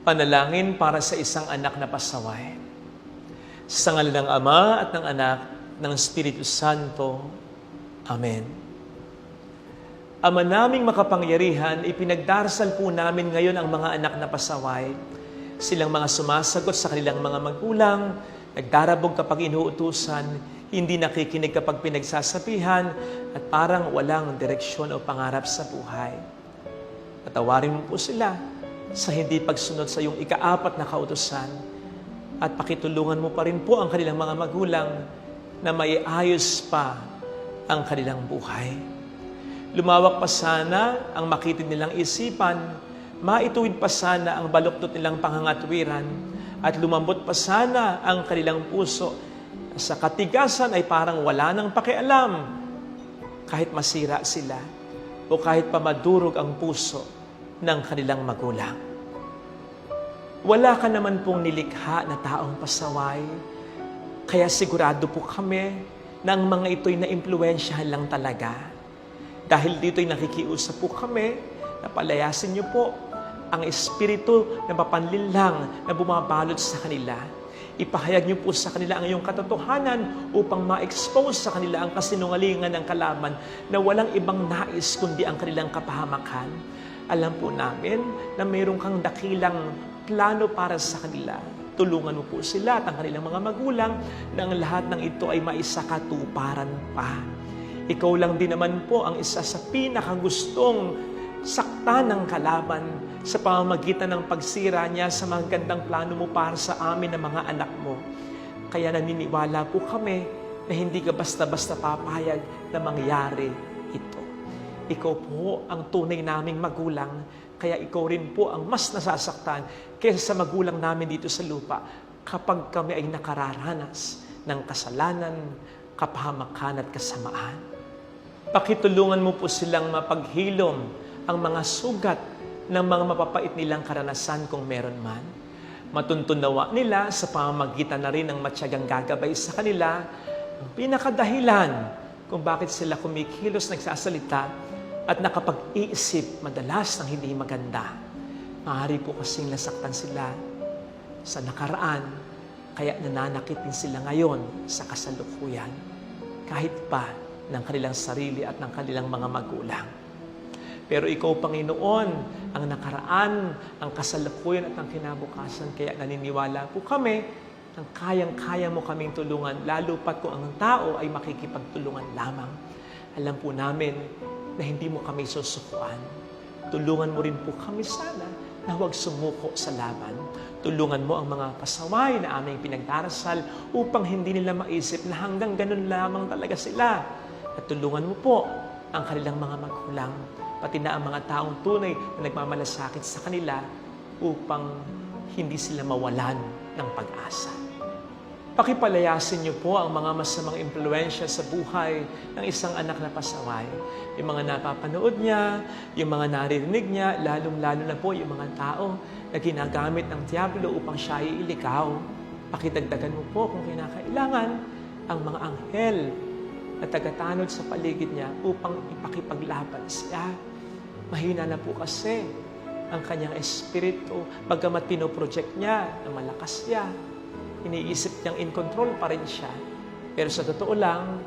Panalangin para sa isang anak na pasaway. Sa ngalan ng Ama at ng Anak, ng Espiritu Santo. Amen. Ama naming makapangyarihan, ipinagdarasal po namin ngayon ang mga anak na pasaway. Silang mga sumasagot sa kanilang mga magulang, nagdarabog kapag inuutusan, hindi nakikinig kapag pinagsasabihan, at parang walang direksyon o pangarap sa buhay. Patawarin mo po sila sa hindi pagsunod sa iyong ika-4 na kautusan, at pakitulungan mo pa rin po ang kanilang mga magulang na maiayos pa ang kanilang buhay. Lumawak pa sana ang makitid nilang isipan, maituwid pa sana ang baluktot nilang pangangatwiran, at lumambot pa sana ang kanilang puso. Sa katigasan ay parang wala nang pakialam kahit masira sila o kahit pamadurog ang puso ng kanilang magulang. Wala ka naman pong nilikha na taong pasaway, kaya sigurado po kami na ang mga ito'y naimpluwensyahan lang talaga. Dahil dito'y nakikiusap po kami na palayasin niyo po ang espiritu na mapanlinlang na bumabalot sa kanila. Ipahayag niyo po sa kanila ang iyong katotohanan upang ma-expose sa kanila ang kasinungalingan ng kalaban na walang ibang nais kundi ang kanilang kapahamakan. Alam po namin na mayroon kang dakilang plano para sa kanila. Tulungan mo po sila at ang kanilang mga magulang na ang lahat ng ito ay maisakatuparan pa. Ikaw lang din naman po ang isa sa pinakagustong sakta ng kalaban sa pamamagitan ng pagsira niya sa mga gandang plano mo para sa amin na mga anak mo. Kaya naniniwala po kami na hindi ka basta-basta papayag na mangyari ito. Ikaw po ang tunay naming magulang, kaya ikaw rin po ang mas nasasaktan kaysa sa magulang namin dito sa lupa kapag kami ay nakararanas ng kasalanan, kapahamakan at kasamaan. Pakitulungan mo po silang mapaghilom ang mga sugat ng mga mapapait nilang karanasan kung meron man. Matuntunawa nila sa pamamagitan na rin ng matyagang gagabay sa kanila ang pinakadahilan kung bakit sila kumikilos, nagsasalita at nakapag-iisip madalas ng hindi maganda. Maaari po kasing nasaktan sila sa nakaraan, kaya nananakit din sila ngayon sa kasalukuyan, kahit pa ng kanilang sarili at ng kanilang mga magulang. Pero ikaw, Panginoon, ang nakaraan, ang kasalukuyan at ang kinabukasan. Kaya naniniwala po kami na kayang-kaya mo kaming tulungan, lalo pat kung ang tao ay makikipagtulungan lamang. Alam po namin na hindi mo kami susukuan. Tulungan mo rin po kami sana na huwag sumuko sa laban. Tulungan mo ang mga pasaway na aming pinagdarasal upang hindi nila maisip na hanggang ganun lamang talaga sila. At tulungan mo po ang kanilang mga magulang, pati na ang mga taong tunay na nagmamalasakit sa kanila upang hindi sila mawalan ng pag-asa. Pakipalayasin niyo po ang mga masamang impluensya sa buhay ng isang anak na pasaway. Yung mga napapanood niya, yung mga naririnig niya, lalong-lalo na po yung mga tao na ginagamit ng Diablo upang siya ay ilikaw. Pakidagdagan mo po kung kinakailangan ang mga anghel na tagatanod sa paligid niya upang ipakipaglaban siya. Mahina na po kasi ang kanyang espiritu, bagamat pinoproject niya na malakas siya. Iniisip niyang in control pa rin siya. Pero sa totoo lang,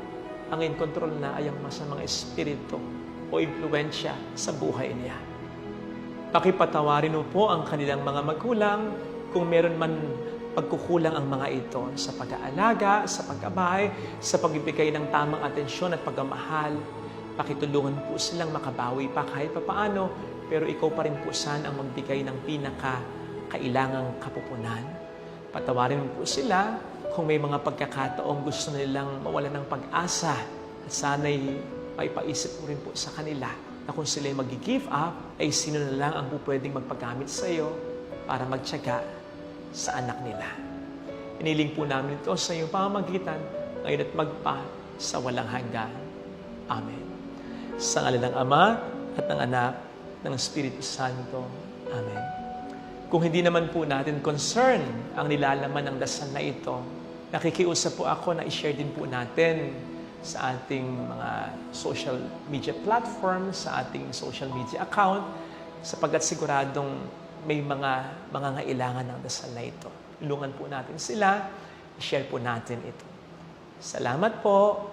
ang in control na ay ang masamang espiritu o impluensya sa buhay niya. Pakipatawarin mo po ang kanilang mga magulang kung meron man pagkukulang ang mga ito sa pag-aalaga, sa pagkabay, sa pagbibigay ng tamang atensyon at pagmamahal. Pakitulungan po silang makabawi pa kahit papaano, pero ikaw pa rin po sana ang magbigay ng pinaka-kailangang kapupunan. Patawarin mo po sila kung may mga pagkakataong gusto nilang mawalan ng pag-asa, at sana'y maipaisip mo rin po sa kanila na kung sila'y mag-give up, ay sino na lang ang pwedeng magpagamit sa iyo para magtiyaga sa anak nila. Iniling po namin ito sa iyong pamamagitan ngayon at magpa sa walang hanggan. Amen. Sa ngalan ng Ama at ng Anak ng Espiritu Santo. Amen. Kung hindi naman po natin concern ang nilalaman ng dasal na ito, nakikiusap po ako na i-share din po natin sa ating mga social media platform, sa ating social media account, sapagkat siguradong may mga ngailangan ng dasal na ito. Tulungan po natin sila, i-share po natin ito. Salamat po.